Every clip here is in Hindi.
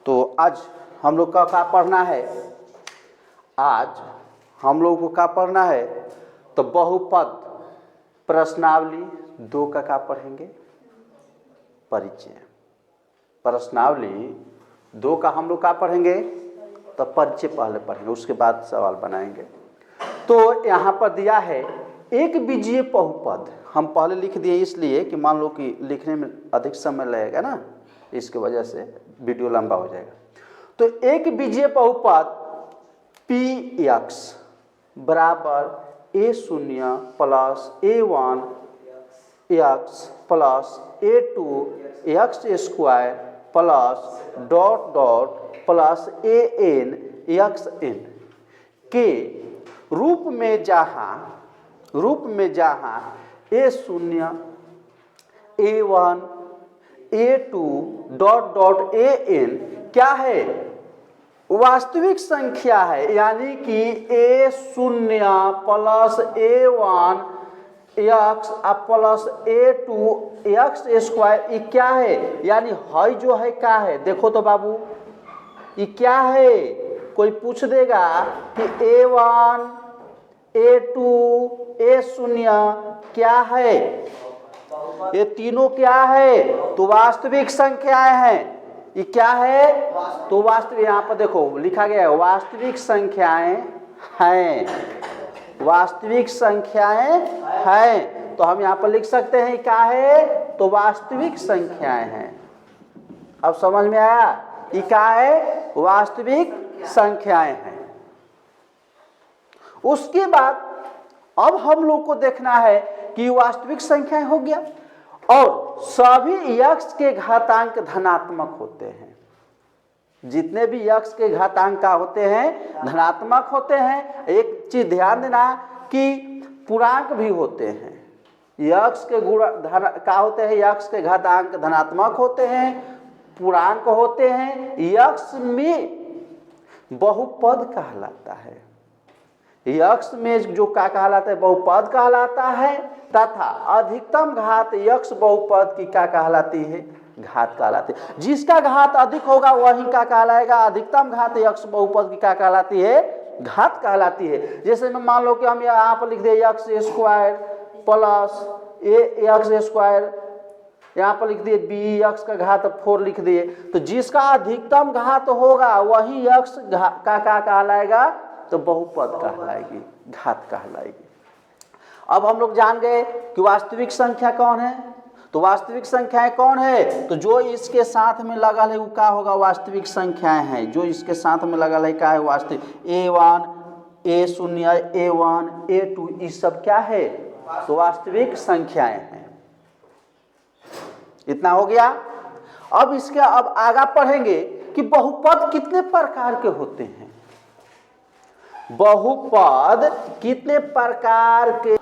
तो आज हम लोग का क्या पढ़ना है? आज हम लोग को क्या पढ़ना है? तो बहुपद प्रश्नावली 2 का क्या पढ़ेंगे? परिचय। प्रश्नावली 2 का हम लोग क्या पढ़ेंगे? तो परिचय पहले पढ़ेंगे, उसके बाद सवाल बनाएंगे। तो यहाँ पर दिया है एक बीजीय बहुपद। हम पहले लिख दिए इसलिए कि मान लो कि लिखने में अधिक समय लगेगा ना, इसकी वजह से वीडियो लंबा हो जाएगा। तो एक बीजीय बहुपद px बराबर a0 plus a1 x plus a2 x square plus dot dot plus an xn के रूप में जहाँ a0 a1 a2 dot dot an क्या है? वास्तविक संख्या है, यानी कि a0 plus a1 x plus a2 x square ये क्या है? यानी है जो है क्या है? देखो तो बाबू ये क्या है? कोई पूछ देगा कि a1 a2 a0 क्या है? ये तीनों क्या है? तो वास्तविक संख्याएं हैं। ये क्या है? तो वास्तविक, यहाँ पर देखो लिखा गया है वास्तविक संख्याएं हैं, वास्तविक संख्याएं हैं। तो हम यहाँ पर लिख सकते हैं क्या है? तो वास्तविक संख्याएं हैं। अब समझ में आया? ये क्या है? वास्तविक संख्याएं हैं। उसके बाद अब हम लोग को देखना है कि वास्तविक संख्याएं हो गया और सभी x के घातांक धनात्मक होते हैं। जितने भी x के घातांक का होते हैं धनात्मक होते हैं। एक चीज ध्यान देना कि पूर्णांक भी होते हैं। x के गुण क्या होते हैं? x के घातांक धनात्मक होते हैं, पूर्णांक होते हैं। x में बहुपद कहलाता है। x में जो क्या कहलाता है? बहुपद कहलाता है। तथा अधिकतम घात x बहुपद की क्या कहलाती है? घात कहलाती है। जिसका घात अधिक होगा वही क्या कहलाएगा? अधिकतम घात x बहुपद की क्या कहलाती है? घात कहलाती है। जैसे मैं मान लो कि हम यहाँ पर लिख दे x square plus ax square, यहाँ पर लिख दिए bx का घात 4 लिख दिए। तो जिसका अधिकतम घात होगा वही x का क्या कहलाएगा? तो बहुपद कहलाएगी, घात कहलाएगी। अब हम लोग जान गए कि वास्तविक संख्या कौन है। तो वास्तविक संख्याएं कौन है? तो जो इसके साथ में लगा है वो क्या होगा? वास्तविक संख्याएं हैं। जो इसके साथ में लगा है क्या है? वास्तविक। a1 a0 a1 a2 ये सब क्या है? तो वास्तविक संख्याएं हैं। इतना हो गया। अब इसके अब आगे पढ़ेंगे कि बहुपद कितने प्रकार के होते हैं। बहुपद कितने प्रकार के?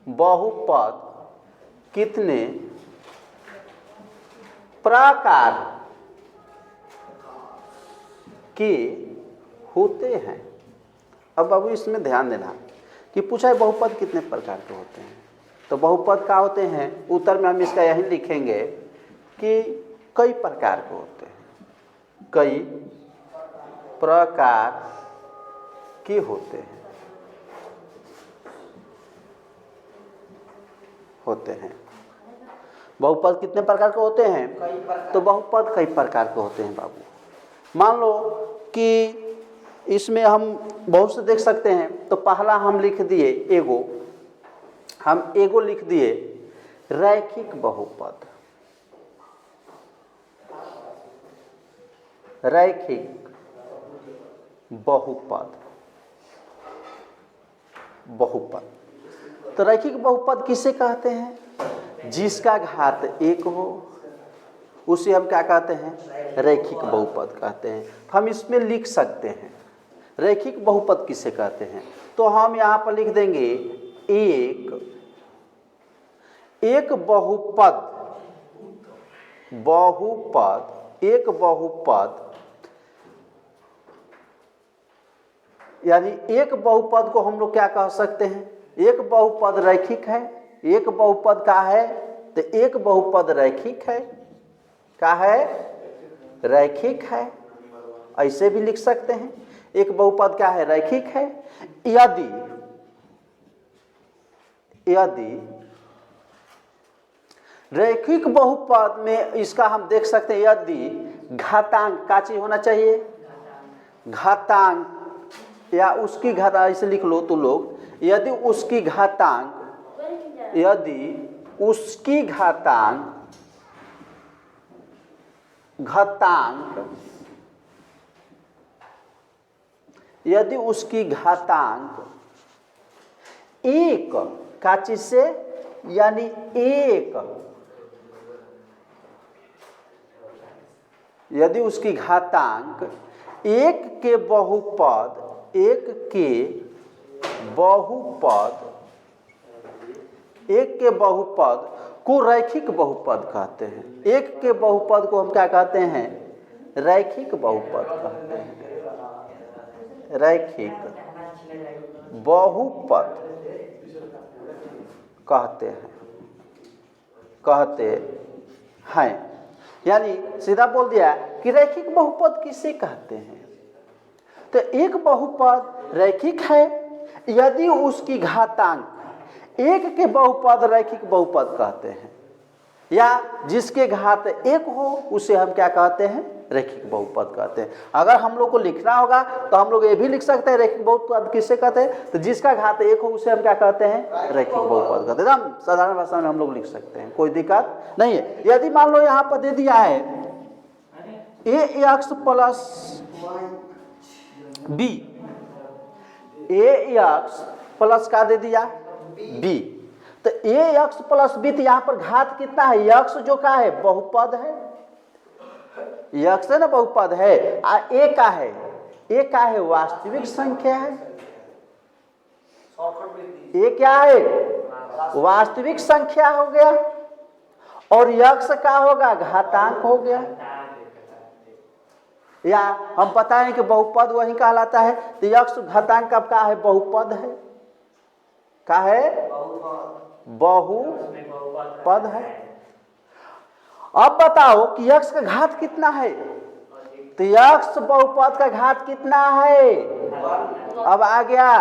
बहुपद कितने प्रकार के होते हैं? अब बाबू इसमें ध्यान देना कि पूछा है बहुपद कितने प्रकार के होते हैं। तो बहुपद क्या होते हैं? उत्तर में हम इसका यही लिखेंगे कि कई प्रकार के होते हैं, कई प्रकार के होते हैं। बहुपद कितने प्रकार के होते हैं? तो बहुपद कई प्रकार के होते हैं बाबू। मान लो कि इसमें हम बहुत से देख सकते हैं। तो पहला हम लिख दिए एगो लिख दिए रैखिक बहुपद। रैखिक बहुपद। तो रैखिक बहुपद किसे कहते हैं? जिसका घात 1 हो उसे हम क्या कहते हैं? रैखिक बहुपद कहते हैं। हम इसमें लिख सकते हैं रैखिक बहुपद किसे कहते हैं। तो हम यहाँ पर लिख देंगे एक बहुपद यानी एक बहुपद को हम लोग क्या कह सकते हैं? एक बहुपद रैखिक है। एक बहुपद का है तो एक बहुपद रैखिक है। क्या है? रैखिक है। ऐसे भी लिख सकते हैं, एक बहुपद क्या है? रैखिक है। यदि रैखिक बहुपद में इसका हम देख सकते हैं, यदि घातांक का चीज होना चाहिए, घातांक या उसकी घातांक, ऐसे लिख लो तो लोग, यदि उसकी घातांक यदि उसकी घातांक एक का चीज से, यानी एक, यदि उसकी घातांक एक के बहुपद को रैखिक बहुपद कहते हैं। एक के बहुपद को हम क्या कहते हैं? रैखिक बहुपद कहते हैं। रैखिक बहुपद कहते हैं। यानी सीधा बोल दिया कि रैखिक बहुपद किसे कहते हैं? तो एक बहुपद रैखिक है यदि उसकी घातांक एक के बहुपद रैखिक बहुपद कहते हैं, या जिसके घात एक हो उसे हम क्या कहते हैं? रैखिक बहुपद कहते हैं। अगर हम लोग को लिखना होगा तो हम लोग ये भी लिख सकते हैं, रैखिक बहुपद किसे कहते हैं? तो जिसका घात एक हो उसे हम क्या कहते हैं? रैखिक बहुपद कहते हैं। हम साधारण भाषा में हम लोग लिख सकते हैं, कोई दिक्कत नहीं है। यदि मान लो यहाँ पर दे दिया है ax plus b, ax plus का दे दिया b, तो ax प्लस b, तो यहाँ पर घात कितना है? x जो का है? बहुपद है। x है ना, बहुपद है। a का है? a का है? वास्तविक संख्या है। a क्या है? वास्तविक संख्या हो गया। और x का होगा? घातांक हो गया। या हम पता है कि बहुपद वही कहलाता है, तो x घातांक कब का है? बहुपद है। का है? बहुपद है। अब बताओ कि x का घात कितना है? तो x बहुपद का घात कितना है? अब आ गया,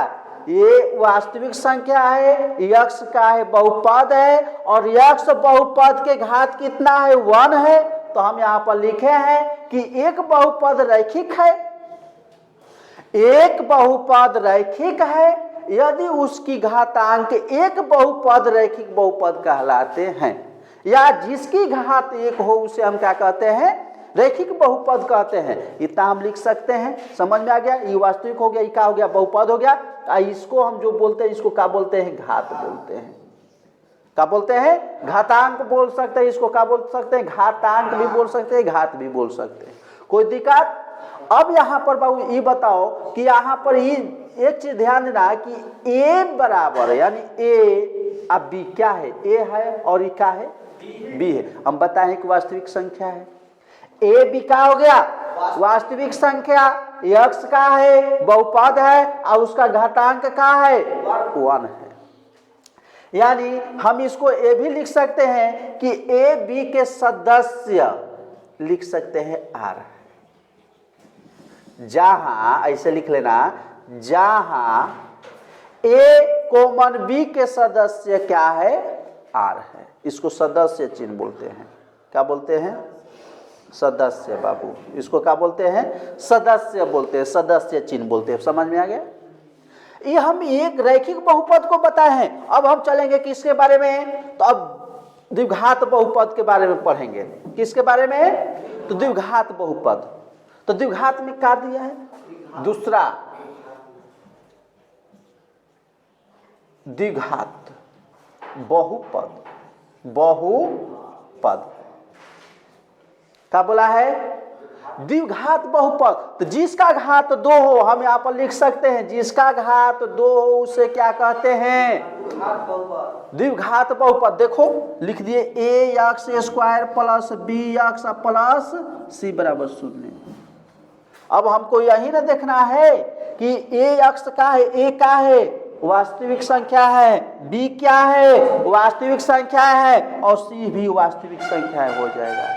ये वास्तविक संख्या है, x का है बहुपद है, और x बहुपद के घात कितना है? 1 है। तो हम यहाँ पर लिखे हैं कि एक बहुपद रैखिक है। एक बहुपद रैखिक है यदि उसकी घातांक एक बहुपद रैखिक बहुपद कहलाते हैं, या जिसकी घात एक हो उसे हम क्या कहते हैं? रैखिक बहुपद कहते हैं। इतना हम लिख सकते हैं। समझ में आ गया? ये वास्तविक हो गया, ये क्या हो गया? बहुपद हो गया। इसको हम जो बोलते हैं, इसको क्या बोलते हैं? घात बोलते हैं। क्या बोलते हैं? घातांक बोल सकते हैं। इसको क्या बोल सकते हैं? घातांक भी बोल सकते हैं, घात भी बोल सकते हैं। कोई दिक्कत? अब यहाँ पर बाबू ये बताओ कि यहाँ पर ये एक चीज ध्यान देना कि a बराबर, यानी a, अब b क्या है? a है, और ये क्या है? b है। हम बताएं कि वास्तविक संख्या है। a b का हो गया? वास्तविक संख्या। x का है? बहुपद है, और उसका घातांक का है? 1 है। यानी हम इसको ये भी लिख सकते हैं कि a b के सदस्य लिख सकते हैं r है। जहां, ऐसे लिख लेना, जहां a कॉमन b के सदस्य क्या है? r है। इसको सदस्य चिन्ह बोलते हैं। क्या बोलते हैं? सदस्य। बाबू इसको क्या बोलते हैं? सदस्य बोलते हैं, सदस्य चिन्ह बोलते हैं। समझ में आ गया? ये हम एक रैखिक बहुपद को बताए हैं। अब हम चलेंगे किसके बारे में? तो अब द्विघात बहुपद के बारे में पढ़ेंगे। किसके बारे में? तो द्विघात बहुपद। तो द्विघात में क्या दिया है? दूसरा द्विघात बहुपद। बहुपद क्या बोला है? द्विघात बहुपद। तो जिसका घात 2 हो, हम यहाँ पर लिख सकते हैं, जिसका घात 2 हो उसे क्या कहते हैं? द्विघात बहुपद। देखो लिख दिए, ax² plus bx plus c बराबर 0। अब हमको यही ना देखना है कि ax का है? a का है? वास्तविक संख्या है। b क्या है? वास्तविक संख्या है। और c भी वास्तविक संख्या है। हो जाएगा।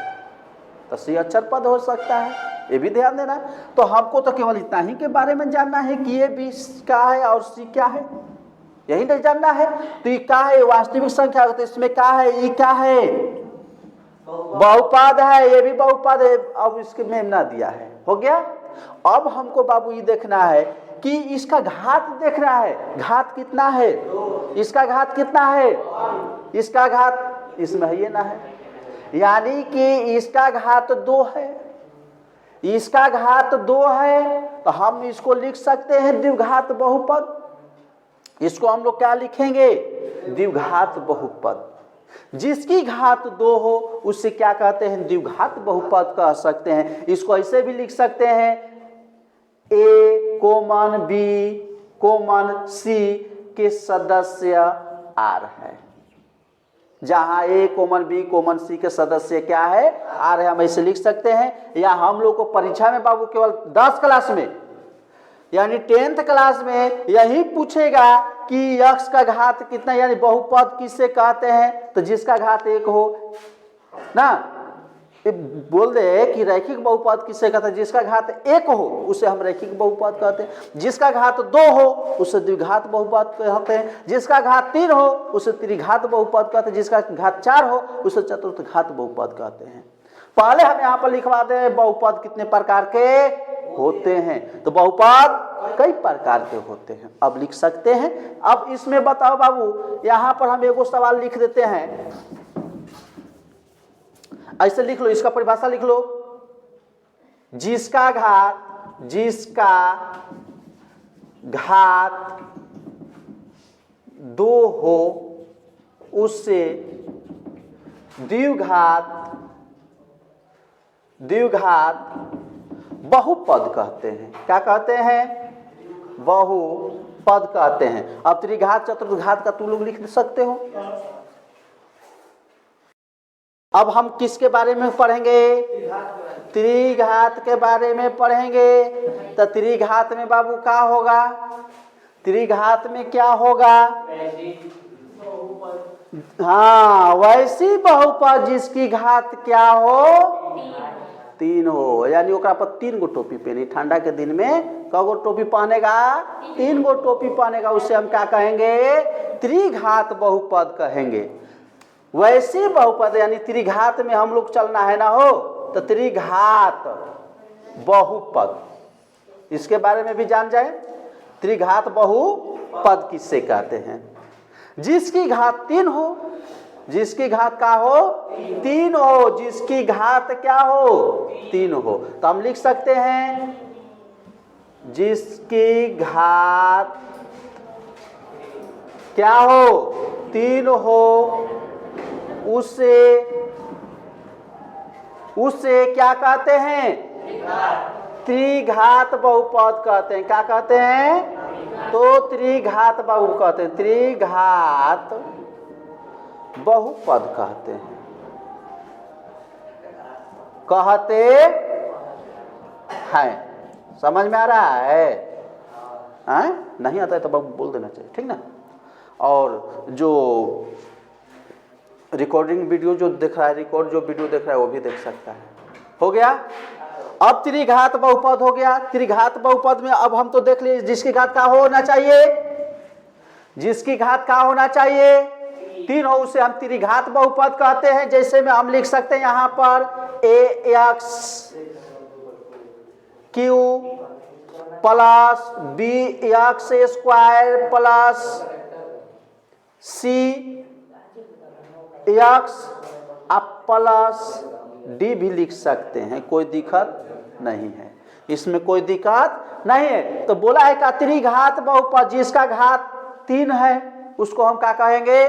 तो सी अक्षर पद हो सकता है, ये भी ध्यान देना। तो हमको तो केवल इतना ही के बारे में जानना है कि ये बी क्या है और सी क्या है, यही नहीं जानना है। तो ये क्या है, वास्तविक संख्या, तो इसमें क्या है, ये क्या है, बहुपद है, ये भी बहुपद है। अब इसके में ना दिया है, हो गया। अब हमको बाबू ये देखना है कि इसका घात देखना है, घात कितना है, इसका घात कितना है, इसका घात इसमें है ये ना है, यानी कि इसका घात 2 है, इसका घात 2 है, तो हम इसको लिख सकते हैं द्विघात बहुपद। इसको हम लोग क्या लिखेंगे, द्विघात बहुपद। जिसकी घात 2 हो उससे क्या कहते हैं, द्विघात बहुपद कह सकते हैं। इसको ऐसे भी लिख सकते हैं, ए कोमन बी कोमन सी के सदस्य आर है। जहां ए कोमन बी कोमन सी के सदस्य क्या है, आर है, हम ऐसे लिख सकते हैं। या हम लोग को परीक्षा में बाबू केवल 10 क्लास में यानी 10th क्लास में यही पूछेगा कि यक्स का घात कितना, यानी बहुपद किससे कहते हैं, तो जिसका घात 1 हो ना, बोल दे कि रैखिक बहुपद किससे कहते हैं, जिसका घात 1 हो उसे हम रैखिक बहुपद कहते हैं, जिसका घात 2 हो उसे द्विघात बहुपद कहते हैं, जिसका घात 3 हो उसे त्रिघात बहुपद कहते हैं, जिसका घात 4 हो उसे चतुर्थ घात बहुपद कहते हैं। पहले हम यहाँ पर लिखवा दें बहुपद कितने प्रकार के होते हैं, तो बहुपद कई प्रकार के होते हैं। अब लिख सकते हैं। अब इसमें बताओ बाबू, यहाँ पर हम एगो सवाल लिख देते हैं, ऐसे लिख लो, इसका परिभाषा लिख लो, जिसका घात 2 हो उससे द्विघात बहुपद कहते हैं। क्या कहते हैं, बहुपद कहते हैं। अब त्रिघात चतुर्घात का तुम लोग लिख सकते हो। अब हम किसके बारे में पढ़ेंगे, त्रिघात के बारे में पढ़ेंगे। तो त्रिघात में बाबू क्या होगा, त्रिघात में क्या होगा, हाँ वैसी बहुपद जिसकी घात क्या हो, 3 हो। यानी ओकरा पर 3 गो टोपी पहनी, ठंडा के दिन में कगो टोपी पहनेगा, 3 गो टोपी पहनेगा, उससे हम क्या कहेंगे, त्रिघात बहुपद कहेंगे। वैसी बहुपद यानी त्रिघात में हम लोग चलना है ना हो, तो त्रिघात बहुपद, इसके बारे में भी जान जाए। त्रिघात बहुपद किससे कहते हैं, जिसकी घात 3 हो, जिसकी घात क्या हो, 3 हो, जिसकी घात क्या हो, 3 हो। तो हम लिख सकते हैं, जिसकी घात क्या हो, 3 हो, उसे क्या कहते हैं, त्रिघात बहुपद कहते हैं। क्या कहते हैं, तो त्रिघात बहुपद कहते हैं, त्रिघात बहुपद कहते हैं, समझ में आ रहा है? नहीं आता है तो बाबू बोल देना चाहिए, ठीक ना। और जो रिकॉर्डिंग वीडियो जो देख रहा है, रिकॉर्ड जो वीडियो देख रहा है वो भी देख सकता है। हो गया। अब त्रिघात बहुपद हो गया। त्रिघात बहुपद में अब हम तो देख लिए जिसकी घात क्या होना चाहिए, जिसकी घात क्या होना चाहिए, 3 हो, उसे हम त्रिघात बहुपद कहते हैं। जैसे में हम लिख सकते हैं यहाँ पर ax Q plus bx square plus cx plus D भी लिख सकते हैं, कोई दिक्कत नहीं है, इसमें कोई दिक्कत नहीं है। तो बोला है का त्रिघात बहुपद, जिसका घात 3 है उसको हम क्या कहेंगे,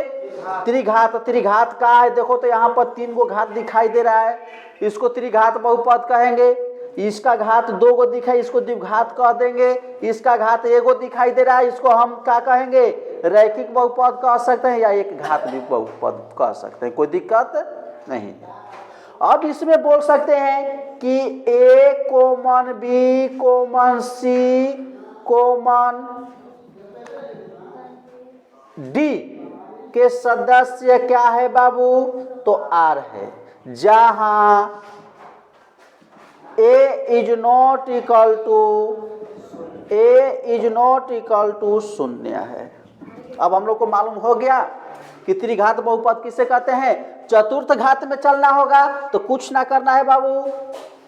त्रिघात। त्रिघात का है, देखो तो यहाँ पर 3 गो घात दिखाई दे रहा है, इसको त्रिघात बहुपद कहेंगे। इसका घात 2 गो दिखाई, इसको द्विघात कह देंगे। इसका घात 1 गो दिखाई दे रहा है, इसको हम क्या कहेंगे, रैखिक बहुपद कह सकते हैं, या एक घात भी बहुपद कह सकते हैं, कोई दिक्कत नहीं है। अब इसमें बोल सकते हैं कि ए कोमन बी कोमन सी कोमन डी के सदस्य क्या है बाबू, तो आर है। जहां ए इज नॉट इक्वल टू शून्य है। अब हम लोग को मालूम हो गया कि त्रिघात बहुपद किसे कहते हैं। चतुर्थ घात में चलना होगा तो कुछ ना करना है बाबू,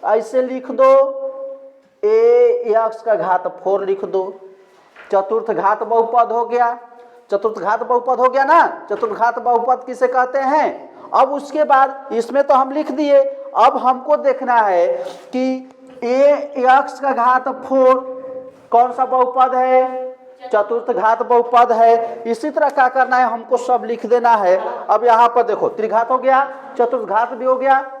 ऐसे लिख दो ax का घात 4 लिख दो, चतुर्थ घात बहुपद हो गया। चतुर्थ घात बहुपद हो गया ना, चतुर्थ घात बहुपद किसे कहते हैं। अब उसके बाद इसमें तो हम लिख दिए, अब हमको देखना है कि ax का घात 4 कौन सा बहुपद है, चतुर्थ घात बहुपद है। इसी तरह क्या करना है, हमको सब लिख देना है। अब यहाँ पर देखो त्रिघात हो गया, चतुर्थ घात भी हो गया।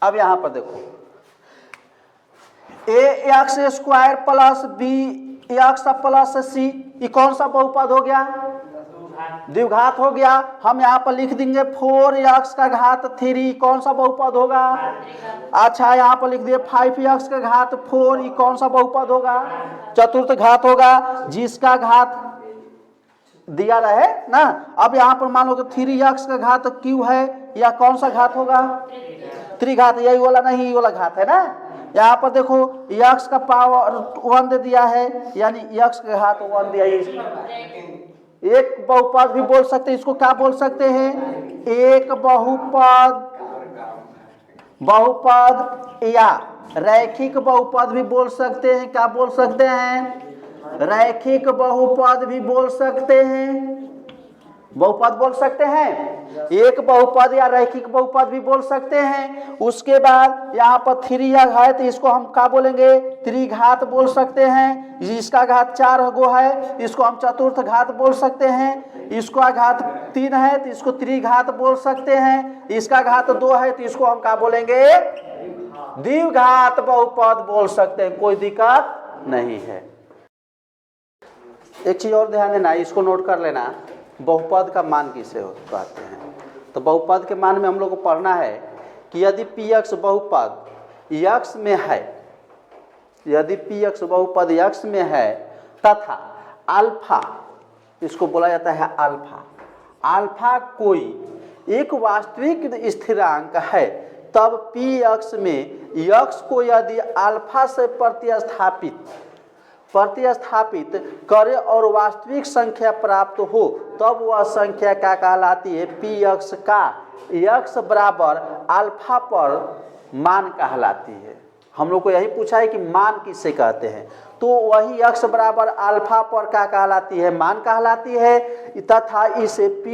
अब यहाँ पर देखो ax square plus b x plus c, ये कौन सा बहुपद हो गया, द्विघात हो गया। हम यहाँ पर लिख देंगे 4x का घात 3, कौन सा बहुपद होगा। अच्छा यहाँ पर लिख दिए 5x का घात 4, ये कौन सा बहुपद होगा, चतुर्थ घात होगा, जिसका घात दिया रहे ना। अब यहाँ पर मान लो कि 3x का घात q है, या कौन सा घात होगा, त्रिघात, यही वाला नहीं, ये वाला घात है ना। यहाँ पर देखो x का पावर 1 दे दिया है, यानी x का घात 1 दिया है। एक बहुपद भी बोल सकते हैं, इसको क्या बोल सकते हैं, एक बहुपद या रैखिक बहुपद भी बोल सकते हैं। क्या बोल सकते हैं, रैखिक बहुपद भी बोल सकते हैं, बहुपद बोल सकते हैं, एक बहुपद या रैखिक बहुपद भी बोल सकते हैं। उसके बाद यहाँ पर 3 है तो इसको हम क्या बोलेंगे, त्रिघात बोल सकते हैं। जिसका घात 4 गो है इसको हम चतुर्थ घात बोल सकते हैं। इसका घात 3 है तो इसको त्रिघात बोल सकते हैं। इसका घात 2 है तो इसको हम क्या बोलेंगे, द्विघात बहुपद बोल सकते हैं, कोई दिक्कत नहीं है। एक चीज और ध्यान देना, इसको नोट कर लेना, बहुपद का मान किसे कहते हैं। तो बहुपद के मान में हम लोग को पढ़ना है कि यदि px बहुपद x में है, यदि px बहुपद x में है तथा अल्फा, इसको बोला जाता है अल्फा, अल्फा कोई एक वास्तविक स्थिरांक है, तब px में x को यदि अल्फा से प्रतिस्थापित करे और वास्तविक संख्या प्राप्त हो, तब वह संख्या क्या कहलाती है, px का x बराबर अल्फा पर मान कहलाती है। हम लोग को यही पूछा है कि मान किसे कहते हैं, तो वही x बराबर अल्फा पर क्या कहलाती है, मान कहलाती है। तथा इसे p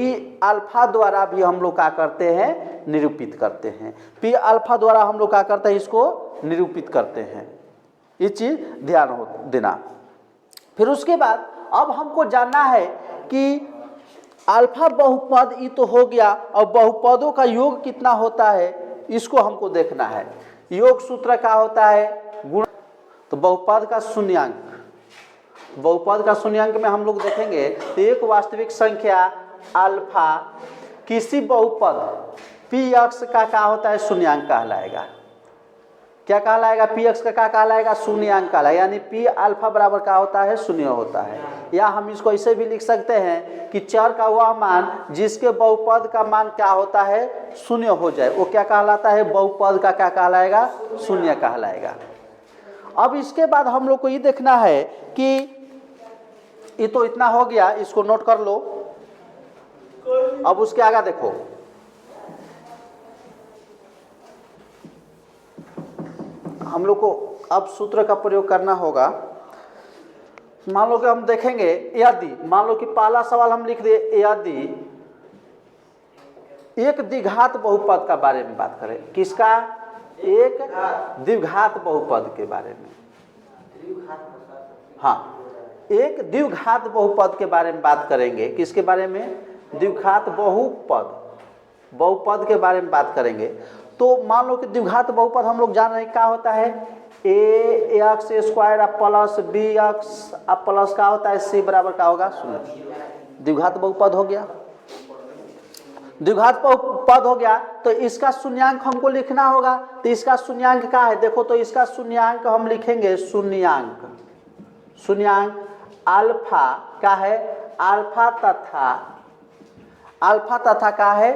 अल्फा द्वारा भी हम लोग क्या करते हैं, निरूपित करते हैं। p अल्फा द्वारा हम लोग क्या करते हैं, इसको निरूपित करते हैं। ये चीज ध्यान देना। फिर उसके बाद अब हमको जानना है कि अल्फा बहुपद ये तो हो गया, और बहुपदों का योग कितना होता है इसको हमको देखना है। योग सूत्र क्या होता है, गुण। तो बहुपद का शून्यांक, बहुपद का शून्यांक में हम लोग देखेंगे तो एक वास्तविक संख्या अल्फा किसी बहुपद px का क्या होता है, शून्यांक कहलाएगा। क्या कहलाएगा, px का क्या कहलाएगा, शून्यांक कहलाएगा। यानी p अल्फा बराबर क्या होता है, शून्य होता है। या हम इसको ऐसे भी लिख सकते हैं कि चर का वह मान जिसके बहुपद का मान क्या होता है, शून्य हो जाए, वो क्या कहलाता है, बहुपद का क्या कहलाएगा, शून्य कहलाएगा। अब इसके बाद हम लोग को ये देखना है कि ये तो इतना हो गया, इसको नोट कर लो। अब उसके आगे देखो, हम लोग को अब सूत्र का प्रयोग करना होगा। मान लो कि हम देखेंगे, यदि मान लो कि पहला सवाल हम लिख दिए, यदि एक द्विघात बहुपद का बारे में बात करें, किसका, एक द्विघात बहुपद के बारे में। हाँ, एक द्विघात बहुपद के बारे में बात करेंगे। किसके बारे में, द्विघात बहुपद के बारे में बात करेंगे। तो मान लो कि द्विघात बहुपद हम लोग जान रहे हैं क्या होता है, ax square plus bx plus क्या होता है, c बराबर क्या होगा, शून्य। द्विघात बहुपद हो गया, द्विघात बहुपद हो गया। तो इसका शून्यांक हमको लिखना होगा। तो इसका शून्यांक क्या है, देखो तो इसका शून्यांक हम लिखेंगे, शून्यांक अल्फा क्या है, अल्फा तथा अल्फा तथा क्या है,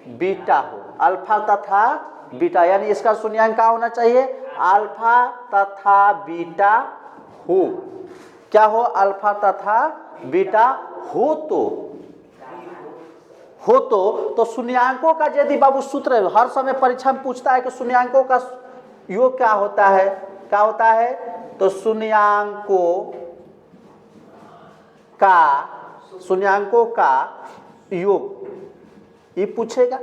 बीटा हो, अल्फा तथा बीटा, यानी इसका शून्यांक क्या होना चाहिए, अल्फा तथा बीटा हो। क्या हो, अल्फा तथा बीटा हो तो शून्यांकों का यदि बाबू सूत्र हर समय परीक्षा में पूछता है कि शून्यांकों का योग क्या होता है, क्या होता है, तो शून्यांकों का योग ये पूछेगा।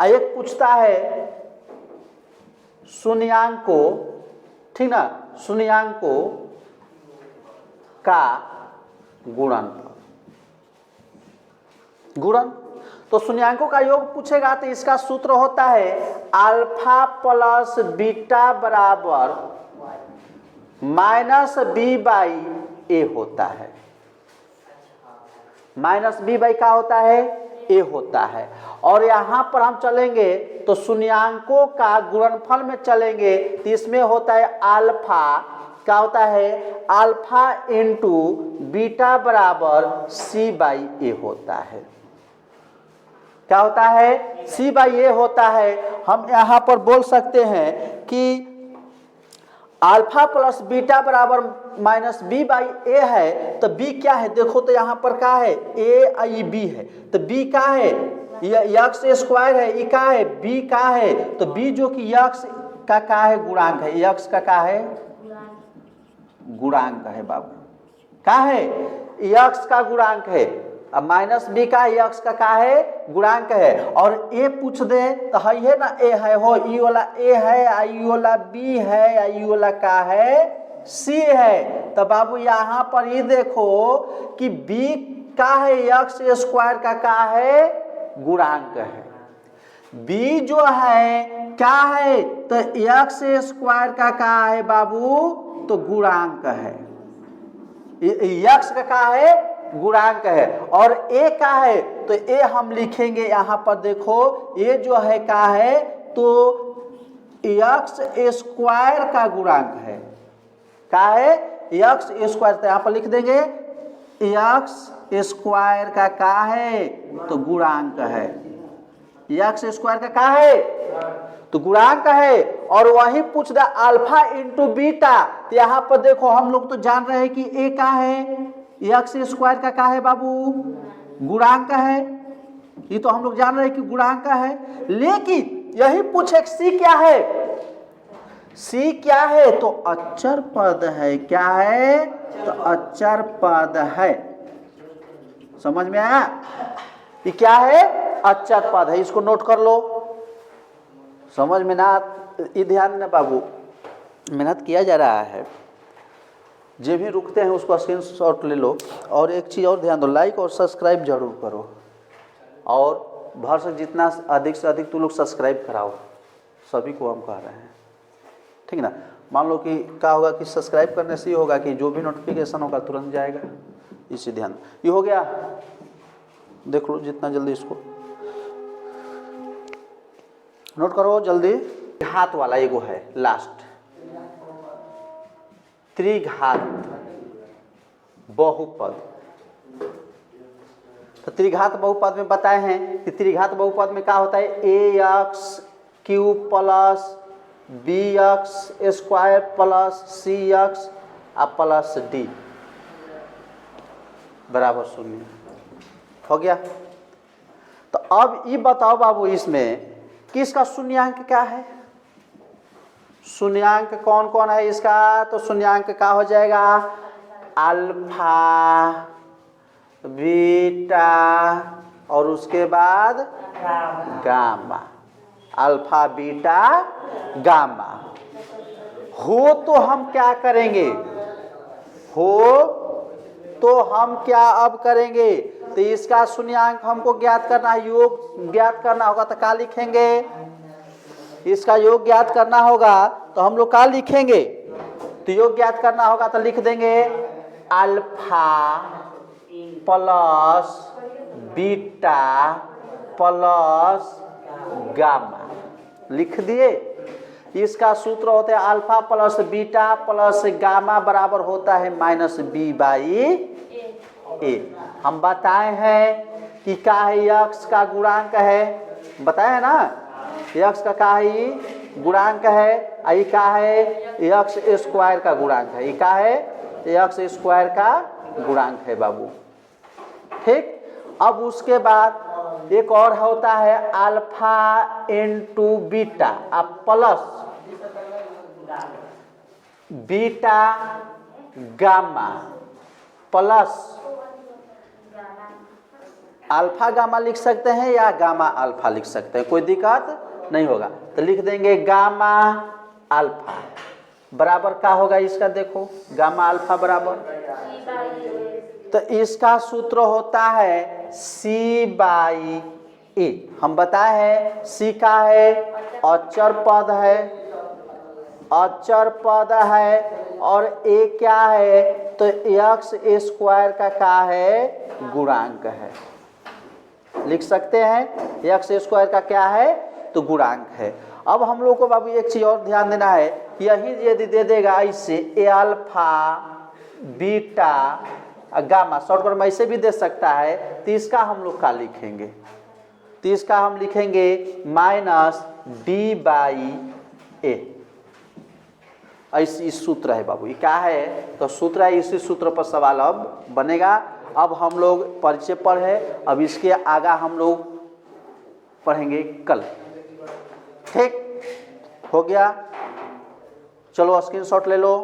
एक पूछता है शून्यांकों, ठीक ना, शून्यांकों का गुणन, तो शून्यांकों का योग पूछेगा तो इसका सूत्र होता है अल्फा प्लस बीटा बराबर माइनस बी बाई ए होता है। माइनस बी बाई क्या होता है, ए होता है। और यहां पर हम चलेंगे तो शून्यांकों का गुणनफल में चलेंगे तो इसमें होता है अल्फा, क्या होता है, अल्फा इंटू बीटा बराबर सी बाई ए होता है। क्या होता है, सी बाई ए होता है। हम यहां पर बोल सकते हैं कि अल्फा प्लस बीटा बराबर माइनस बी बाई ए है, तो बी क्या है, देखो तो यहाँ पर क्या है, ए आई बी है, तो बी क्या है, यक्स स्क्वायर है, ये क्या है, बी क्या है, तो बी जो कि यक्स का क्या है, गुणांक है, यक्स का क्या है, गुणांक है बाबू, क्या है, यक्स का गुणांक है। अब माइनस बी का यक्स का क्या है, गुणांक है। और ए पूछ दे तो है ना, ए है हो, ई वाला ए है, आई वाला बी है, आई वाला का है, सी है। तो बाबू यहाँ पर ये देखो कि बी का है, यक्स स्क्वायर का क्या है, गुणांक है। बी जो है क्या है, तो यक्स स्क्वायर का क्या है बाबू, तो गुणांक है, यक्स का क्या है, गुणांक है। और ए का है, तो ए हम लिखेंगे यहाँ पर देखो, ए जो है क्या है, तो यक्स स्क्वायर का गुणांक है, क्या है, यक्स स्क्वायर, तो यहाँ पर लिख देंगे यक्स स्क्वायर का क्या है, तो गुणांक है, यक्स स्क्वायर का क्या है, तो गुणांक है। और वही पूछ रहा अल्फा इंटू बीटा, तो यहाँ पर देखो हम लोग तो जान रहे हैं कि ए का है, यक्स स्क्वायर का क्या है बाबू, गुणांक है, ये तो हम लोग जान रहे हैं कि गुणांक है। लेकिन यही पूछे सी क्या है, सी क्या है, तो अचर पद है, क्या है, तो अचर पद है। समझ में आया, ये क्या है, अचर पद है, इसको नोट कर लो। समझ में ना, ये ध्यान ना बाबू, मेहनत किया जा रहा है, जो भी रुकते हैं उसको स्क्रीनशॉट ले लो। और एक चीज़ और ध्यान दो, लाइक और सब्सक्राइब जरूर करो, और भर से जितना अधिक से अधिक तू लोग सब्सक्राइब कराओ, सभी को हम कह रहे हैं, ठीक ना। मान लो कि क्या होगा कि सब्सक्राइब करने से ये होगा कि जो भी नोटिफिकेशन होगा तुरंत जाएगा, इसी ध्यान। ये हो गया, देख लो जितना जल्दी इसको नोट करो जल्दी। हाथ वाला एगो है लास्ट, त्रिघात बहुपद। तो त्रिघात बहुपद में बताए हैं कि त्रिघात बहुपद में क्या होता है, a x cube plus b x square plus c x plus d बराबर 0 हो गया। तो अब ये बताओ बाबू, इसमें किसका शून्यांक क्या है, शून्यांक कौन कौन है इसका, तो शून्यांक क्या हो जाएगा, अल्फा बीटा और उसके बाद गामा, अल्फा बीटा गामा। हो तो हम क्या करेंगे, हो तो हम क्या अब करेंगे, तो इसका शून्यांक हमको ज्ञात करना है, योग ज्ञात करना होगा, तो क्या लिखेंगे, इसका योग ज्ञात करना होगा तो हम लोग क्या लिखेंगे, तो योग ज्ञात करना होगा तो लिख देंगे alpha plus beta plus gamma, लिख दिए। इसका सूत्र होता है alpha plus beta plus gamma बराबर होता है माइनस बी बाई ए। हम बताए हैं कि क्या है, यक्स का गुणांक है, बताया ना, यक्स का क्या है, ये गुणांक है, ये क्या है, यक्स स्क्वायर का गुणांक है, ये क्या है, यक्स स्क्वायर का गुणांक है बाबू। ठीक, अब उसके बाद एक और होता है अल्फा इंटू बीटा, अब plus beta gamma plus alpha gamma लिख सकते हैं या गामा अल्फा लिख सकते हैं, कोई दिक्कत नहीं होगा। तो लिख देंगे गामा अल्फा बराबर क्या होगा इसका, देखो गामा अल्फा बराबर, तो इसका सूत्र होता है सी बाई ए। हम बताए हैं सी का है अचर पद है, अचर पद है, और ए क्या है, तो एक्स स्क्वायर का क्या है, गुणांक है, लिख सकते हैं एक्स स्क्वायर का क्या है, तो गुणांक है। अब हम लोग को बाबू एक चीज और ध्यान देना है, यही यदि दे देगा इससे ए अल्फा बीटा गामा, शॉर्टकट में ऐसे भी दे सकता है, तो इसका हम लोग क्या लिखेंगे, तो इसका हम लिखेंगे माइनस डी बाई ए, ऐसी सूत्र है बाबू, ये क्या है, तो सूत्र है, इसी सूत्र पर सवाल अब बनेगा। अब हम लोग परिचय पढ़े, अब इसके आगे हम लोग पढ़ेंगे कल। ठीक हो गया, चलो स्क्रीनशॉट ले लो।